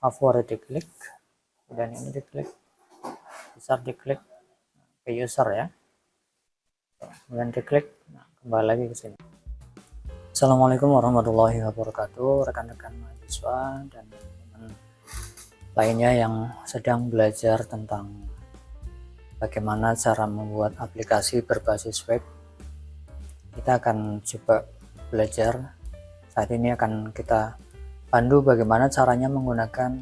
favorit diklik, dan ini diklik, besar diklik ke user ya, kemudian diklik, nah, kembali lagi ke sini. Assalamualaikum warahmatullahi wabarakatuh, rekan-rekan mahasiswa dan teman-teman lainnya yang sedang belajar tentang bagaimana cara membuat aplikasi berbasis web. Kita akan coba belajar. Saat ini akan kita pandu bagaimana caranya menggunakan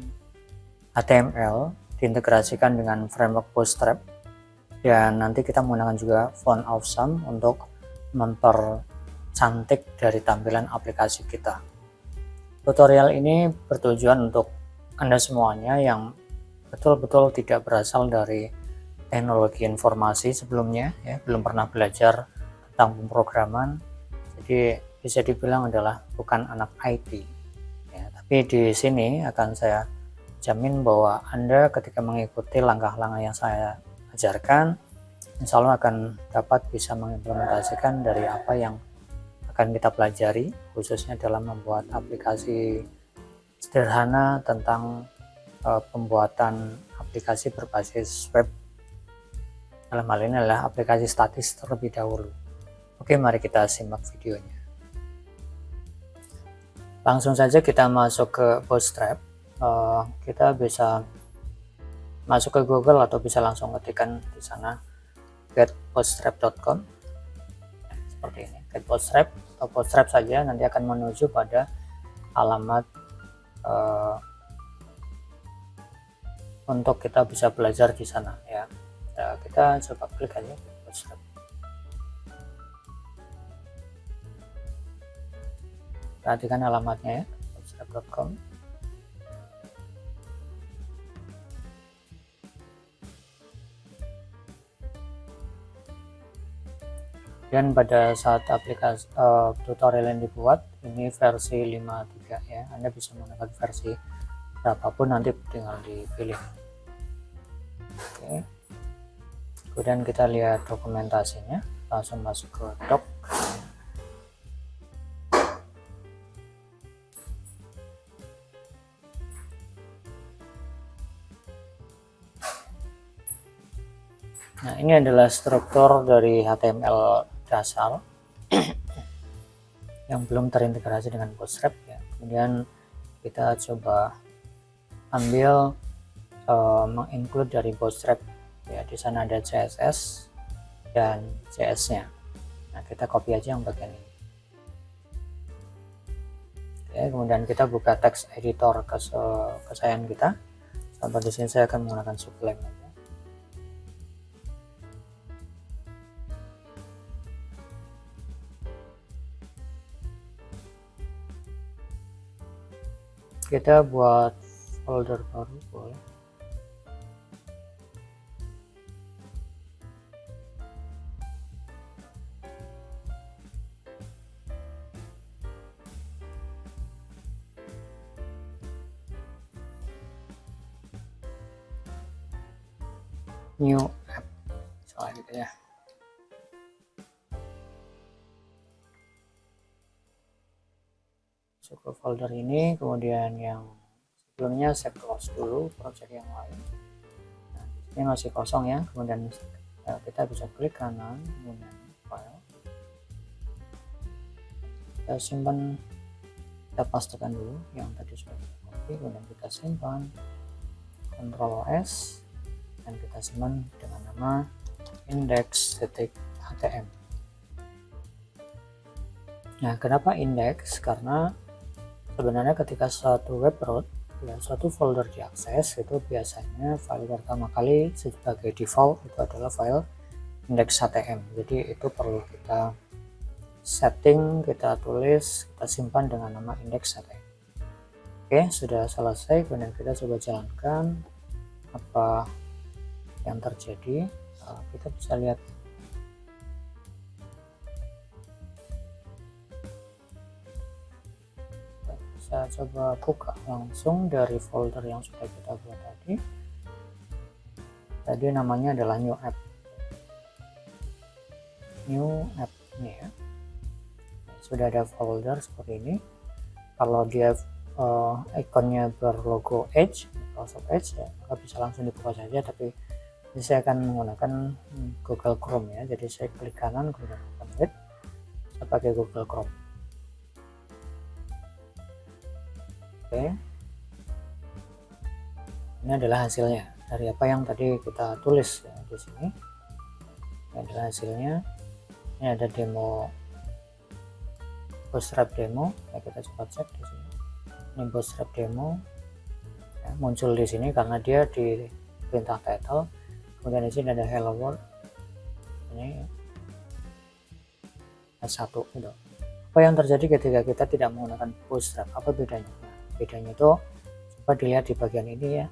HTML diintegrasikan dengan framework Bootstrap, dan nanti kita menggunakan juga font awesome untuk mempercantik dari tampilan aplikasi kita. Tutorial ini bertujuan untuk Anda semuanya yang betul-betul tidak berasal dari teknologi informasi sebelumnya, ya, belum pernah belajar tentang pemrograman, jadi bisa dibilang adalah bukan anak IT ya. Tapi di sini akan saya jamin bahwa Anda ketika mengikuti langkah-langkah yang saya ajarkan, insya Allah akan dapat bisa mengimplementasikan dari apa yang akan kita pelajari, khususnya dalam membuat aplikasi sederhana tentang pembuatan aplikasi berbasis web. Dalam hal ini adalah aplikasi statis terlebih dahulu. Oke, mari kita simak videonya. Langsung saja kita masuk ke Bootstrap. Kita bisa masuk ke Google atau bisa langsung ketikkan di sana getbootstrap.com seperti ini, getbootstrap atau bootstrap saja, nanti akan menuju pada alamat untuk kita bisa belajar di sana ya. Kita coba klik aja Bootstrap. Perhatikan alamatnya ya, bootstrap.com. Dan pada saat aplikasi tutorial yang dibuat ini versi 5.3 ya, Anda bisa menggunakan versi berapapun, nanti tinggal dipilih. Oke, kemudian kita lihat dokumentasinya, langsung masuk ke doc. Nah, ini adalah struktur dari HTML dasar yang belum terintegrasi dengan Bootstrap ya. Kemudian kita coba ambil menginclude dari Bootstrap ya. Di sana ada CSS dan JS-nya. Nah, kita copy aja yang bagian ini. Oke, kemudian kita buka text editor kesayangan kita. Sampai di sini saya akan menggunakan Sublime aja. Kita buat folder baru boleh. New app, soal gitu ya. Masuk ke folder ini, kemudian yang sebelumnya saya close dulu project yang lain. Nah, ini masih kosong ya, kemudian kita bisa klik kanan, kemudian file, kita simpan, kita pastekan dulu yang tadi sudah kita copy, kemudian kita simpan, Ctrl S, dan kita simpan dengan nama index.htm. Nah, kenapa index? Karena sebenarnya ketika suatu web root ya, suatu folder diakses, itu biasanya file pertama kali sebagai default itu adalah file index.htm. Jadi itu perlu kita setting, kita tulis, kita simpan dengan nama index.htm. Oke, sudah selesai. Kemudian kita coba jalankan apa yang terjadi. Kita bisa lihat saya coba buka langsung dari folder yang sudah kita buat tadi namanya adalah new app nih ya. Sudah ada folder seperti ini. Kalau dia ikonnya berlogo Edge, Microsoft Edge ya, maka bisa langsung dibuka saja, tapi saya akan menggunakan Google Chrome ya, jadi saya klik kanan kemudian open with, saya pakai Google Chrome. Oke, ini adalah hasilnya dari apa yang tadi kita tulis ya, di sini. Ini adalah hasilnya. Ini ada demo Bootstrap demo ya, kita coba cek di sini. Ini Bootstrap demo ya, muncul di sini karena dia di perintah title. Kemudian di sini ada hello world, ini S1 gitu. Apa yang terjadi ketika kita tidak menggunakan Bootstrap? Apa bedanya? Nah, bedanya itu coba dilihat di bagian ini ya,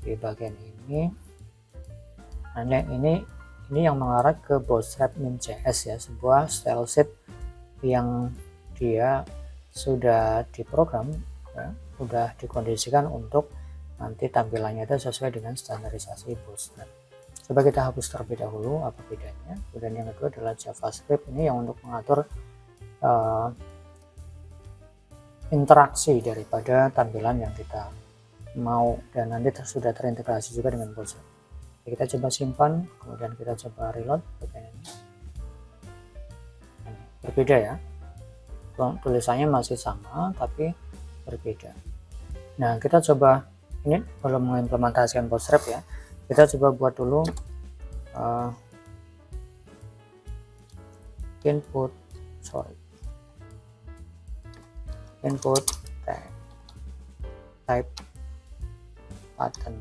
di bagian ini. Nah, ini yang mengarah ke Bootstrap min.js ya, sebuah style sheet yang dia sudah diprogram ya, sudah dikondisikan untuk nanti tampilannya itu sesuai dengan standarisasi Bootstrap. Coba kita hapus terlebih dahulu apa bedanya. Kemudian yang kedua adalah JavaScript, ini yang untuk mengatur interaksi daripada tampilan yang kita mau, dan nanti sudah terintegrasi juga dengan Bootstrap. Kita coba simpan, kemudian kita coba reload bagian ini. Berbeda ya, tulisannya masih sama tapi berbeda. Nah, kita coba, ini belum mengimplementasikan Bootstrap ya, kita coba buat dulu input type button,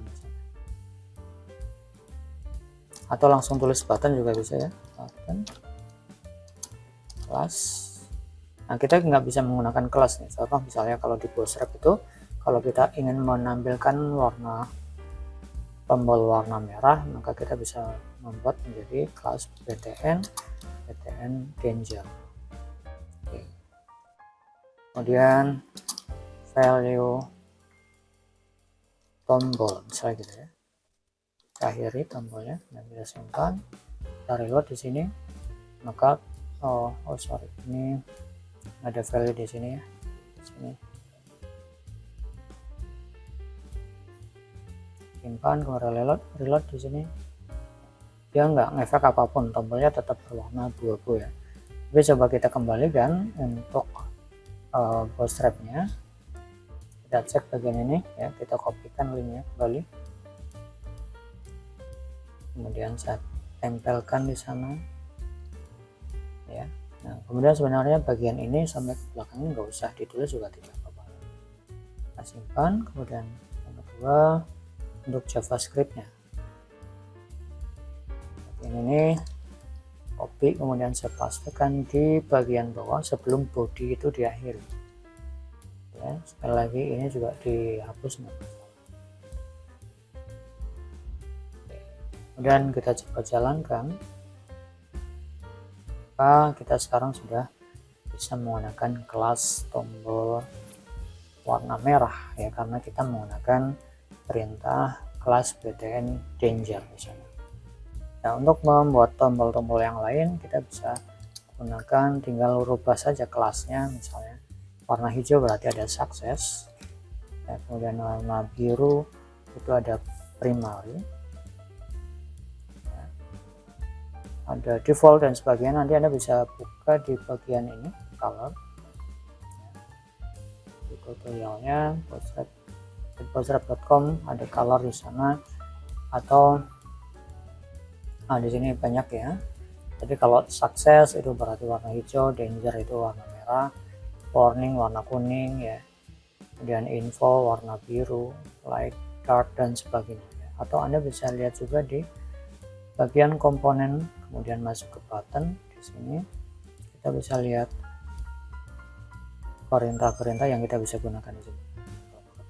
atau langsung tulis button juga bisa ya, button class. Nah, kita nggak bisa menggunakan kelas nih. Contoh misalnya kalau di Bootstrap itu, kalau kita ingin menampilkan tombol warna merah, maka kita bisa membuat menjadi kelas btn danger. Oke. Kemudian value tombol misalnya gitu ya. Kita akhiri tombolnya dan kita simpan. Kita reload di sini. Maka sorry, ini ada value di sini ya. Di sini. Simpan, kemudian reload di sini. Dia nggak ngefek apapun, tombolnya tetap berwarna abu-abu ya. Tapi coba kita kembalikan untuk Bootstrapnya. Kita cek bagian ini ya, kita kopikan linknya kembali. Kemudian saya tempelkan di sana ya. Nah, kemudian sebenarnya bagian ini sampai ke belakangnya nggak usah ditulis juga tidak apa-apa. Kita simpan, kemudian yang kedua untuk JavaScript-nya. Ini copy, kemudian saya pastekan di bagian bawah sebelum body itu diakhiri. Ya, sekali lagi ini juga dihapus. Kemudian kita coba jalankan. Maka kita sekarang sudah bisa menggunakan kelas tombol warna merah ya, karena kita menggunakan perintah kelas btn danger misalnya. Nah, untuk membuat tombol-tombol yang lain kita bisa gunakan, tinggal rubah saja kelasnya. Misalnya warna hijau berarti ada success ya, kemudian warna biru itu ada primary ya, ada default dan sebagainya. Nanti Anda bisa buka di bagian ini color ya. Di tutorialnya bootstrap.com ada color di sana, atau di sini banyak ya. Jadi kalau sukses itu berarti warna hijau, danger itu warna merah, warning warna kuning ya, kemudian info warna biru, light, dark dan sebagainya ya. Atau Anda bisa lihat juga di bagian komponen, kemudian masuk ke button. Di sini kita bisa lihat perintah-perintah yang kita bisa gunakan di sini.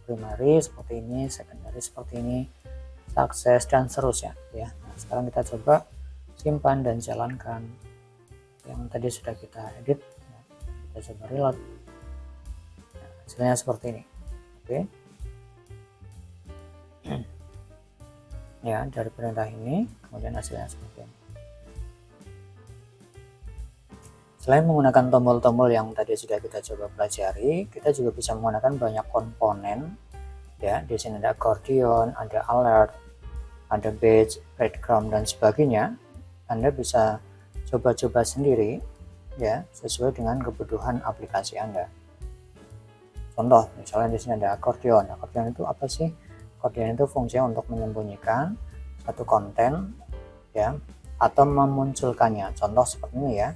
Primary seperti ini, secondary seperti ini, sukses dan seterusnya ya. Nah, sekarang kita coba simpan dan jalankan yang tadi sudah kita edit ya. Kita coba reload. Nah, hasilnya seperti ini. Oke. Ya, dari perintah ini kemudian hasilnya seperti ini. Selain menggunakan tombol-tombol yang tadi sudah kita coba pelajari, kita juga bisa menggunakan banyak komponen. Ya, di sini ada accordion, ada alert, ada badge, breadcrumb dan sebagainya. Anda bisa coba-coba sendiri ya, sesuai dengan kebutuhan aplikasi Anda. Contoh, misalnya di sini ada accordion. Accordion itu apa sih? Accordion itu fungsinya untuk menyembunyikan satu konten ya, atau memunculkannya. Contoh seperti ini ya.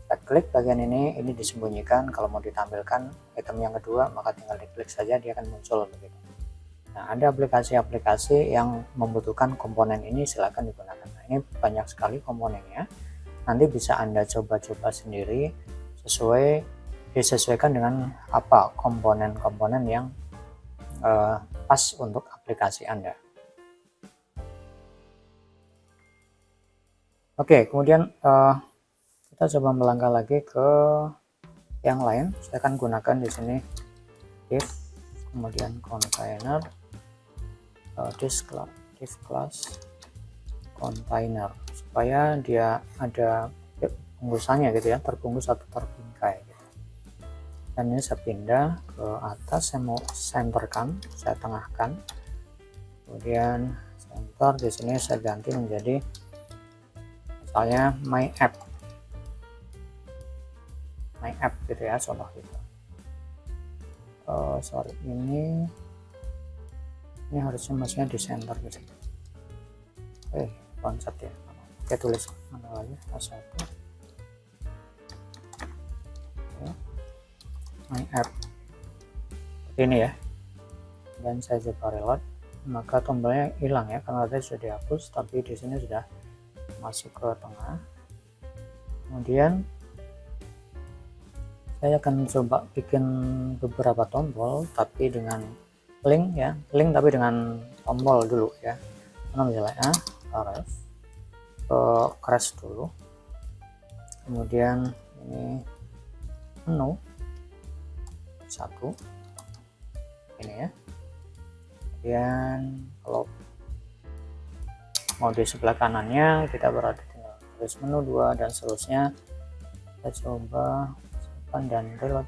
Kita klik bagian ini disembunyikan. Kalau mau ditampilkan item yang kedua, maka tinggal diklik saja, dia akan muncul begitu. Nah, ada aplikasi-aplikasi yang membutuhkan komponen ini, silakan digunakan. Nah, ini banyak sekali komponennya. Nanti bisa Anda coba-coba sendiri, disesuaikan dengan apa komponen-komponen yang pas untuk aplikasi Anda. Oke, kemudian kita coba melangkah lagi ke yang lain. Saya akan gunakan di sini div, kemudian container, div class container, supaya dia ada bungkusannya gitu ya, terbungkus atau terbingkai gitu. Dan ini saya pindah ke atas, saya mau centerkan, saya tengahkan, kemudian center. Di sini saya ganti menjadi misalnya my app gitu ya, contoh gitu. Sorry, ini harusnya maksudnya di center gitu. Konsep ya, oke, tulis mana lagi A1 ya, my app ini ya, dan saya coba reload, maka tombolnya hilang ya, karena tadi sudah dihapus, tapi di sini sudah masuk ke tengah. Kemudian saya akan coba bikin beberapa tombol tapi dengan link ya, tapi dengan tombol dulu ya. Karena misalnya ref ke crash dulu, kemudian ini menu satu ini ya, kemudian kalau mau di sebelah kanannya kita berarti tinggal tulis menu 2 dan seterusnya. Kita coba dan reload,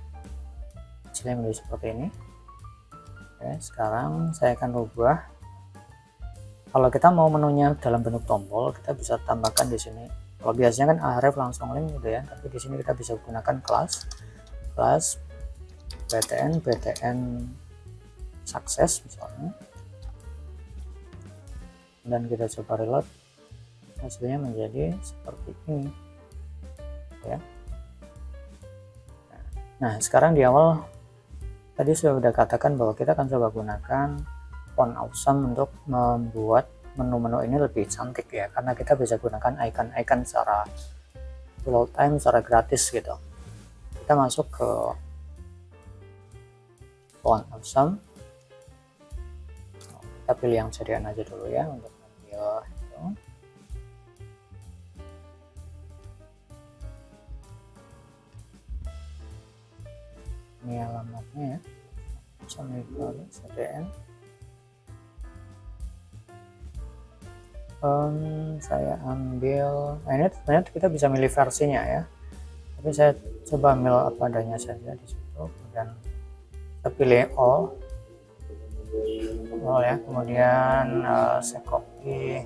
hasilnya menjadi seperti ini. Oke, sekarang saya akan rubah. Kalau kita mau menunya dalam bentuk tombol, kita bisa tambahkan di sini. Kalau biasanya kan aref langsung link gitu ya, tapi di sini kita bisa gunakan kelas btn sukses misalnya, dan kita coba reload, hasilnya menjadi seperti ini ya. Nah, sekarang di awal tadi sudah katakan bahwa kita akan coba gunakan font awesome untuk membuat menu-menu ini lebih cantik ya, karena kita bisa gunakan icon-icon secara full time, secara gratis gitu. Kita masuk ke font awesome, kita pilih yang sediaan aja dulu ya untuk ambil itu. Ini alamatnya ya, CDN. Saya ambil, ini sebenarnya kita bisa milih versinya ya, tapi saya coba ambil apa adanya saja di situ, kemudian kita pilih all ya, kemudian saya copy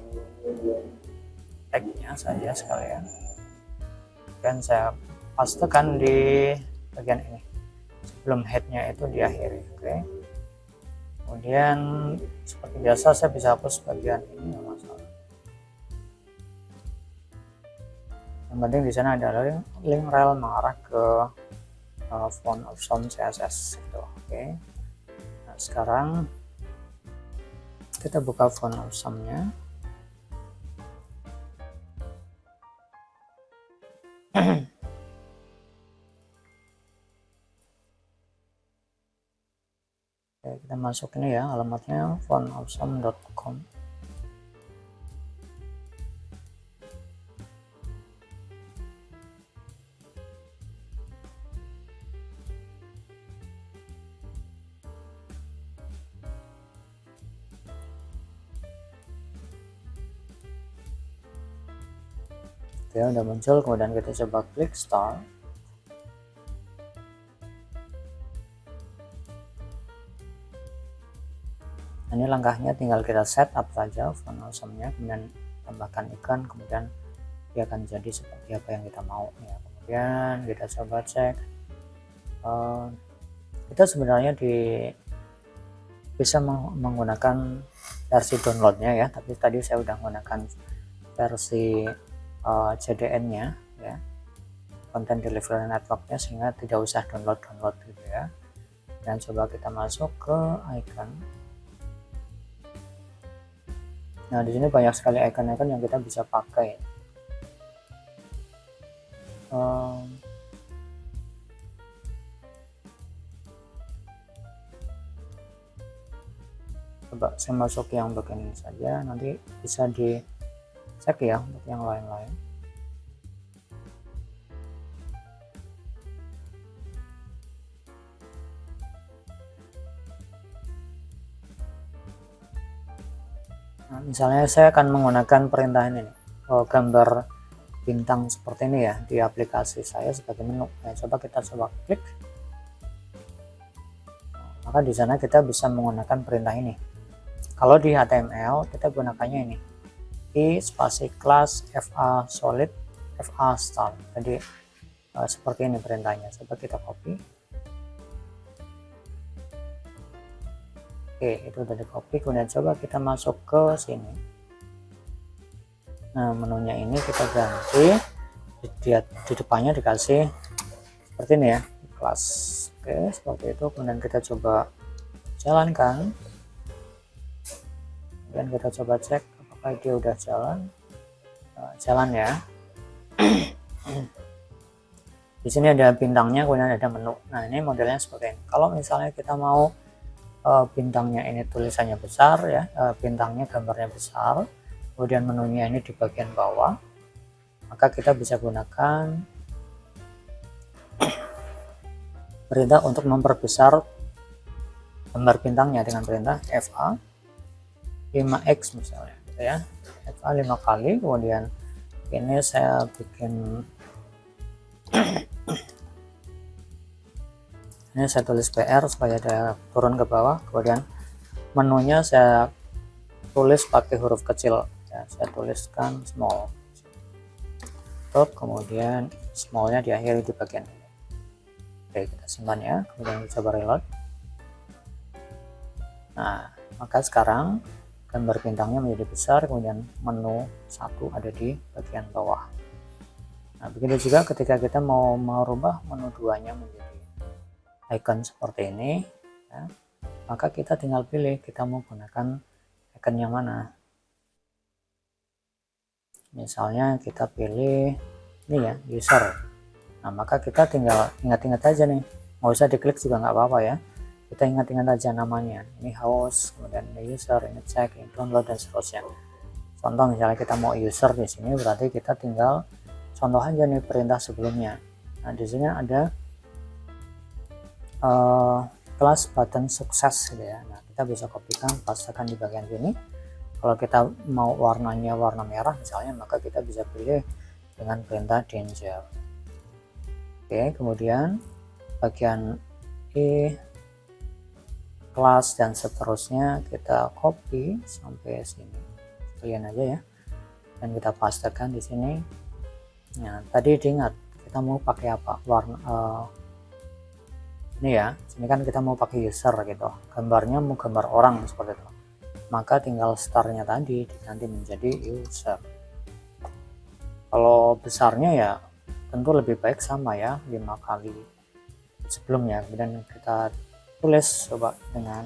tagnya saja sekalian, dan saya pastekan di bagian ini sebelum headnya itu diakhiri. Oke, kemudian seperti biasa saya bisa hapus bagian ini, nggak masalah. Yang penting di sana ada link rel mengarah ke font awesome CSS gitu. Oke, nah sekarang kita buka font awesome-nya. Oke, kita masuk ini ya, alamatnya fontawesome.com. Oke, udah muncul, kemudian kita coba klik start. Ini langkahnya tinggal kita setup saja font awesome-nya, kemudian tambahkan ikon, kemudian dia akan jadi seperti apa yang kita mau ya. Kemudian kita coba cek, kita sebenarnya bisa menggunakan versi downloadnya ya, tapi tadi saya udah menggunakan versi CDN-nya ya, Content Delivery Network-nya, sehingga tidak usah download gitu ya. Dan coba kita masuk ke icon. Nah, di sini banyak sekali icon-icon yang kita bisa pakai. Coba saya masuk yang bagian ini saja, nanti bisa dicek ya untuk yang lain-lain. Nah, misalnya saya akan menggunakan perintah ini nih, gambar bintang seperti ini ya di aplikasi saya sebagai menu. Nah, coba kita klik. Nah, maka di sana kita bisa menggunakan perintah ini. Kalau di HTML kita gunakannya ini, i spasi class fa solid fa style. Jadi seperti ini perintahnya. Coba kita copy. Oke, itu udah di copy, kemudian coba kita masuk ke sini. Nah, menunya ini kita ganti, di depannya dikasih seperti ini ya, kelas. Oke, seperti itu. Kemudian kita coba jalankan, dan kita coba cek apakah dia udah jalan ya. Di sini ada bintangnya, kemudian ada menu. Nah, ini modelnya seperti ini. Kalau misalnya kita mau bintangnya ini tulisannya besar ya, bintangnya gambarnya besar, kemudian menunya ini di bagian bawah, maka kita bisa gunakan perintah untuk memperbesar gambar bintangnya dengan perintah fa 5x misalnya gitu ya, fa 5 kali. Kemudian ini saya bikin ini saya tulis PR supaya dia turun ke bawah, kemudian menunya saya tulis pakai huruf kecil ya, saya tuliskan small, kemudian smallnya diakhiri di bagian ini. Oke, kita simpan ya, kemudian kita coba reload. Nah, maka sekarang gambar bintangnya menjadi besar, kemudian menu 1 ada di bagian bawah. Nah, begitu juga ketika kita mau merubah menu 2-nya menjadi icon seperti ini ya, maka kita tinggal pilih kita mau gunakan icon yang mana. Misalnya kita pilih ini ya, user. Nah, maka kita tinggal ingat-ingat aja nih, nggak usah diklik juga nggak apa-apa ya, kita ingat-ingat aja namanya. Ini host, kemudian ini user, ini check, ini download, dan seterusnya. Contoh misalnya kita mau user di sini, berarti kita tinggal contoh aja nih perintah sebelumnya. Nah, di sini ada kelas button sukses gitu ya. Nah, kita bisa kopikan, pastekan di bagian sini. Kalau kita mau warnanya warna merah misalnya, maka kita bisa pilih dengan perintah danger. Oke, kemudian bagian kelas dan seterusnya kita copy sampai sini, kalian aja ya, dan kita pastekan di sini. Nah, tadi diingat kita mau pakai apa, warna ini ya, sini kan kita mau pakai user gitu, gambarnya mau gambar orang seperti itu, maka tinggal startnya tadi diganti menjadi user. Kalau besarnya ya tentu lebih baik sama ya, 5 kali sebelumnya, kemudian kita tulis coba dengan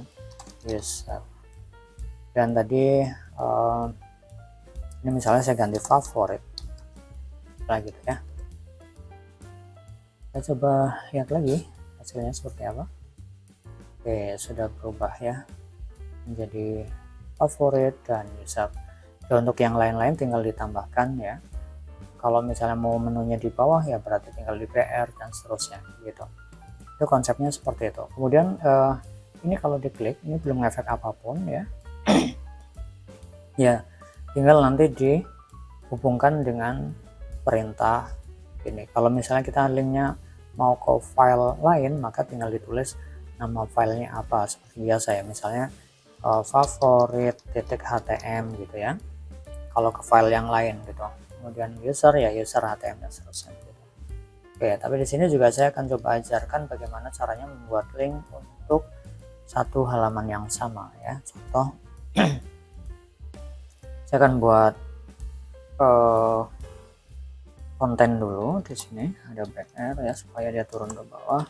user. Dan tadi ini misalnya saya ganti favorit nah gitu ya. Kita coba lihat lagi hasilnya seperti apa. Oke, sudah berubah ya menjadi favorit dan user. Dan untuk yang lain-lain tinggal ditambahkan ya. Kalau misalnya mau menunya di bawah ya berarti tinggal di PR dan seterusnya gitu. Itu konsepnya seperti itu. Kemudian ini kalau diklik ini belum efek apapun ya. Ya, tinggal nanti dihubungkan dengan perintah ini. Kalau misalnya kita linknya mau ke file lain, maka tinggal ditulis nama filenya apa seperti biasa ya, misalnya favorit.htm gitu ya, kalau ke file yang lain gitu. Kemudian user ya user htm dan seterusnya gitu. Oke, tapi di sini juga saya akan coba ajarkan bagaimana caranya membuat link untuk satu halaman yang sama ya. Contoh saya akan buat konten dulu. Di sini ada BR ya, supaya dia turun ke bawah.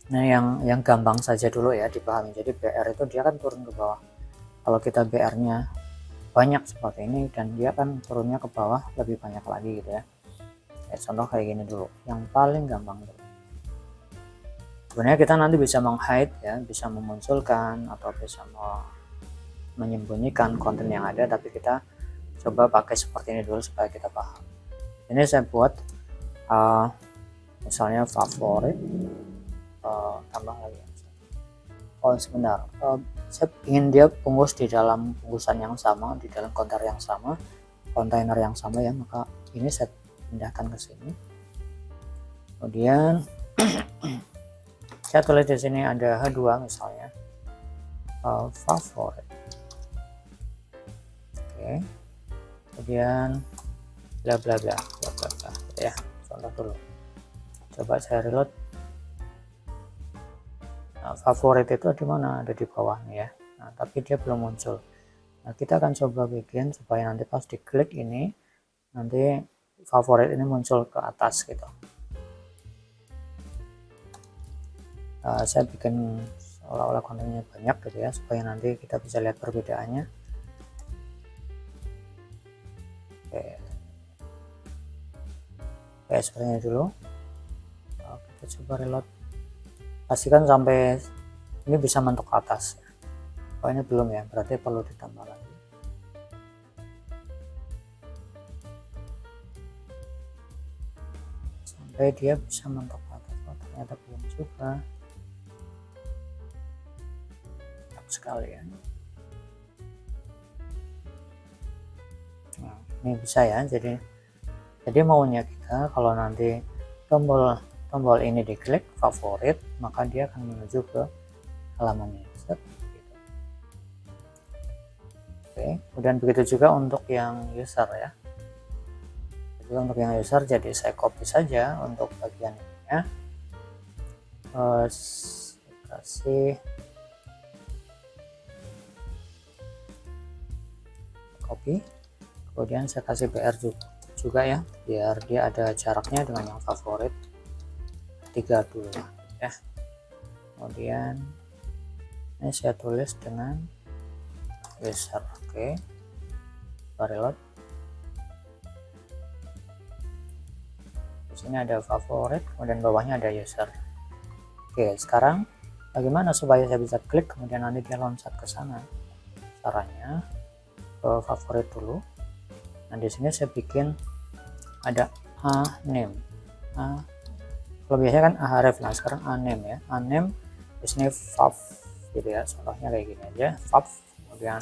Nah, yang gampang saja dulu ya dipahami. Jadi BR itu dia kan turun ke bawah. Kalau kita BR-nya banyak seperti ini, dan dia kan turunnya ke bawah lebih banyak lagi gitu ya. Contoh kayak gini dulu, yang paling gampang dulu. Sebenarnya kita nanti bisa meng-hide ya, bisa memunculkan atau bisa menyembunyikan konten yang ada, tapi kita coba pakai seperti ini dulu supaya kita paham. Ini saya buat misalnya favorit, tambah lagi. Oh sebentar, saya ingin dia bungkus di dalam bungkusan yang sama, di dalam kontainer yang sama ya, maka ini saya pindahkan ke sini. Kemudian saya tulis di sini ada H2 misalnya, favorit. Oke. Kemudian bla bla bla bla bla bla ya, contoh dulu. Coba saya reload. Nah, favorit itu di mana? Ada di bawah nih ya. Nah, tapi dia belum muncul. Nah, kita akan coba bikin supaya nanti pas diklik ini, nanti favorit ini muncul ke atas gitu. Saya bikin seolah-olah kontennya banyak gitu ya, supaya nanti kita bisa lihat perbedaannya. Oke, seperti ini dulu. Kita coba reload. Pastikan sampai ini bisa mentok ke atas. Oh ini belum ya, berarti perlu ditambah lagi. Sampai dia bisa mentok ke atas. Oh, ternyata belum juga. Mentok sekali ya. Nah, ini bisa ya. Jadi maunya kita kalau nanti tombol ini diklik favorit, maka dia akan menuju ke halamannya. Oke, kemudian begitu juga untuk yang user ya. Jadi untuk yang user, jadi saya copy saja untuk bagian ini ya. Kasih copy, kemudian saya kasih BR juga ya, biar dia ada jaraknya dengan yang favorit 3 dulu ya. Kemudian ini saya tulis dengan user. Oke, reload. Di sini ada favorit, kemudian bawahnya ada user. Oke, sekarang bagaimana supaya saya bisa klik kemudian nanti dia loncat ke sana? Caranya ke favorit dulu. Nah di sini saya bikin ada name. Kalau biasanya kan ahref, nah sekarang name ya. Name di sini fav gitu ya, contohnya kayak gini aja, fav, kemudian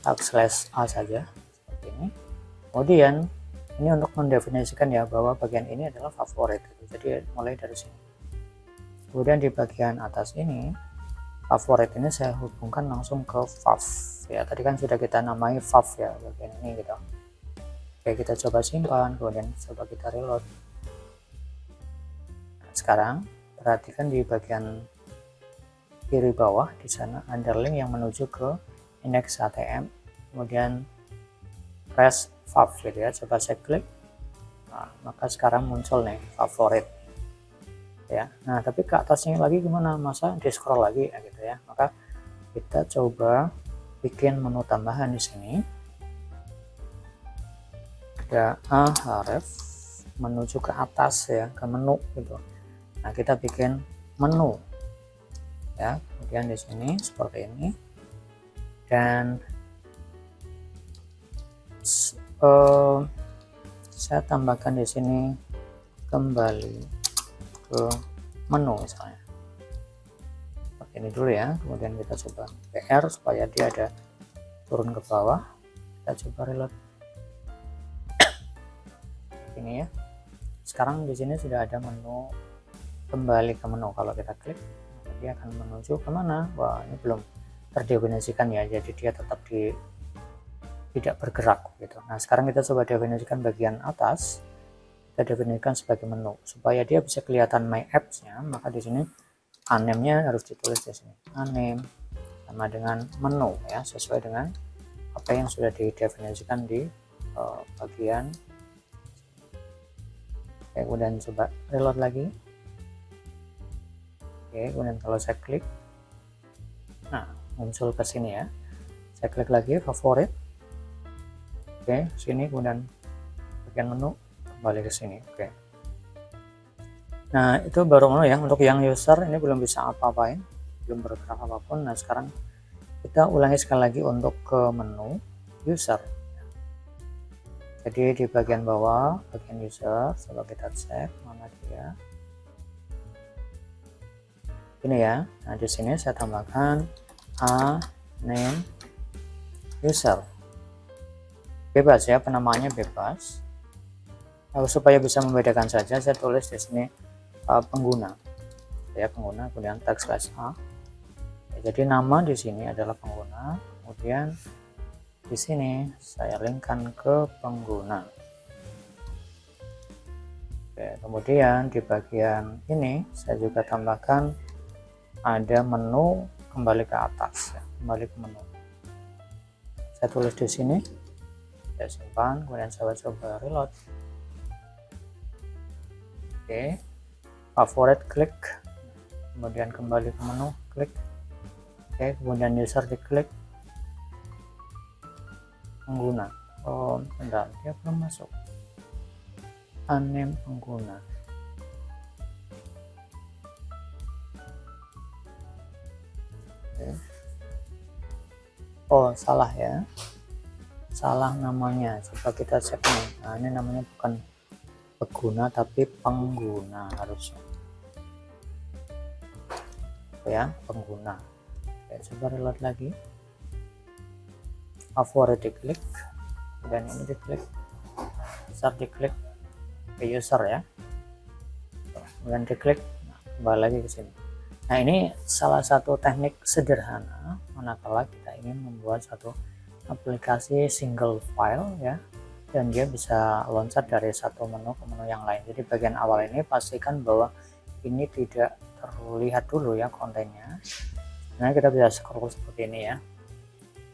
/a saja seperti ini. Kemudian ini untuk mendefinisikan ya bahwa bagian ini adalah favorit gitu. Jadi mulai dari sini. Kemudian di bagian atas ini favorit ini saya hubungkan langsung ke fav ya. Tadi kan sudah kita namai fav ya bagian ini gitu. Oke, kita coba simpan, kemudian coba kita reload. Sekarang perhatikan di bagian kiri bawah, di sana ada link yang menuju ke index.htm, kemudian press fav gitu ya. Coba saya klik, nah, maka sekarang muncul nih favorit ya. Nah tapi ke atasnya lagi gimana, masa di scroll lagi ya gitu ya. Maka kita coba bikin menu tambahan di sini. Ada ahref menuju ke atas ya, ke menu gitu. Nah kita bikin menu ya, kemudian di sini seperti ini, dan saya tambahkan di sini kembali ke menu misalnya seperti ini dulu ya. Kemudian kita coba PR supaya dia ada turun ke bawah, kita Kita coba reload ini ya. Sekarang di sini sudah ada menu kembali ke menu. Kalau kita klik, dia akan menuju kemana? Wah, ini belum terdefinisikan ya, jadi dia tetap tidak bergerak gitu. Nah, sekarang kita coba definisikan bagian atas. Kita definisikan sebagai menu supaya dia bisa kelihatan my apps-nya. Maka di sini name-nya harus ditulis di sini. Name sama dengan menu ya, sesuai dengan apa yang sudah didefinisikan di bagian. Oke, kemudian coba reload lagi. Oke, kemudian kalau saya klik, nah muncul ke sini ya. Saya klik lagi favorit. Oke, sini kemudian bagian menu kembali ke sini. Oke. Nah, itu baru menu ya. Untuk yang user ini belum bisa apa-apain, belum bergerak apapun. Nah, sekarang kita ulangi sekali lagi untuk ke menu user. Jadi di bagian bawah, bagian user, coba kita cek mana dia. Ini ya. Nah, di sini saya tambahkan name user. Bebas ya, penamaannya bebas. Nah, supaya bisa membedakan saja, saya tulis di sini pengguna. Ya, pengguna, kemudian tag /a. Ya, jadi nama di sini adalah pengguna, kemudian di sini saya linkkan ke pengguna. Oke, kemudian di bagian ini saya juga tambahkan ada menu kembali ke atas ya, kembali ke menu. Saya tulis di sini, saya simpan, kemudian saya coba reload. Oke, favorit klik, kemudian kembali ke menu, klik. Oke, kemudian user diklik, pengguna. Oh, bentar, dia belum masuk. Name pengguna. Oke. Oh, salah ya, salah namanya. Coba kita cek nih. Nah, ini namanya bukan pengguna tapi pengguna harusnya ya, pengguna. Oke, coba reload lagi. Favorit diklik, dan ini diklik, user diklik ke user ya, kemudian diklik, nah, kembali lagi ke sini. Nah, ini salah satu teknik sederhana manakala kita ingin membuat satu aplikasi single file ya, dan dia bisa loncat dari satu menu ke menu yang lain. Jadi bagian awal ini pastikan bahwa ini tidak terlihat dulu ya kontennya. Nah, kita bisa scroll seperti ini ya.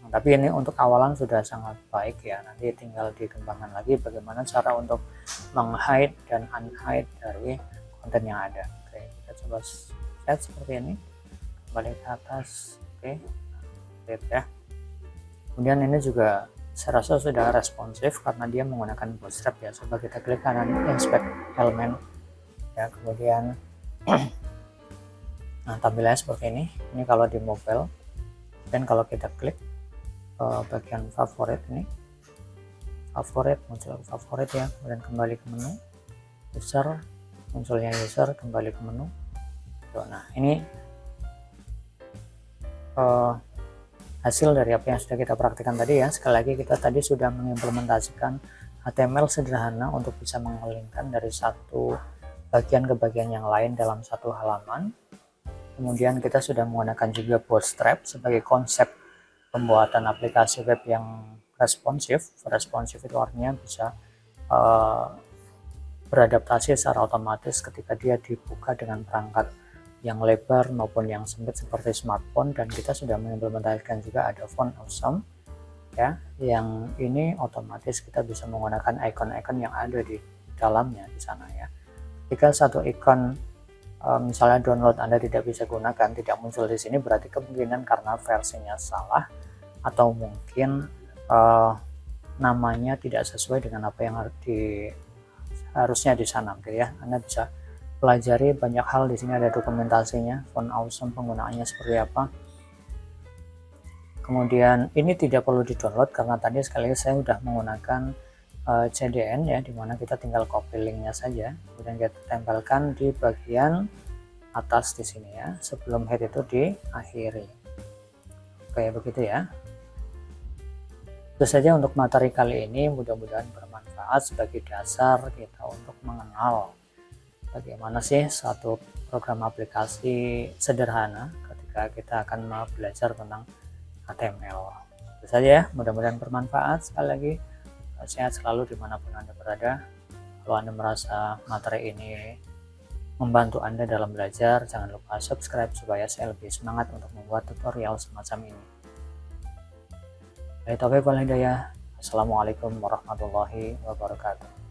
Nah, tapi ini untuk awalan sudah sangat baik ya. Nanti tinggal dikembangkan lagi bagaimana cara untuk meng-hide dan un-hide dari konten yang ada. Oke, kita coba set seperti ini. Kembali ke atas. Oke. Nah, ya. Kemudian ini juga saya rasa sudah responsif karena dia menggunakan bootstrap ya. Coba kita klik kanan inspect element ya, kemudian nah, tampilannya seperti ini. Ini kalau di mobile, dan kalau kita klik bagian favorit ini, favorit muncul favorit ya, kemudian kembali ke menu user, munculnya user, kembali ke menu. Nah, ini hasil dari apa yang sudah kita praktikkan tadi ya. Sekali lagi, kita tadi sudah mengimplementasikan HTML sederhana untuk bisa mengelingkan dari satu bagian ke bagian yang lain dalam satu halaman. Kemudian kita sudah menggunakan juga bootstrap sebagai konsep pembuatan aplikasi web yang responsif. Responsif itu artinya bisa beradaptasi secara otomatis ketika dia dibuka dengan perangkat yang lebar maupun yang sempit seperti smartphone. Dan kita sudah mengimplementasikan juga ada font awesome ya, yang ini otomatis kita bisa menggunakan icon-icon yang ada di dalamnya di sana ya. Jika satu ikon misalnya download Anda tidak bisa gunakan, tidak muncul di sini, berarti kemungkinan karena versinya salah atau mungkin namanya tidak sesuai dengan apa yang harusnya di sana gitu ya. Anda bisa pelajari banyak hal di sini, ada dokumentasinya, font awesome penggunaannya seperti apa. Kemudian ini tidak perlu di-download karena tadi sekali lagi saya sudah menggunakan CDN ya, dimana kita tinggal copy linknya saja, kemudian kita tempelkan di bagian atas di sini ya, sebelum head itu diakhiri. Kayak begitu ya. Itu saja untuk materi kali ini, mudah-mudahan bermanfaat sebagai dasar kita untuk mengenal bagaimana sih satu program aplikasi sederhana ketika kita akan belajar tentang HTML. Itu saja ya, mudah-mudahan bermanfaat. Sekali lagi, sehat selalu dimanapun Anda berada. Kalau Anda merasa materi ini membantu Anda dalam belajar, jangan lupa subscribe supaya saya lebih semangat untuk membuat tutorial semacam ini. Baik, wal hidayah. Assalamualaikum warahmatullahi wabarakatuh.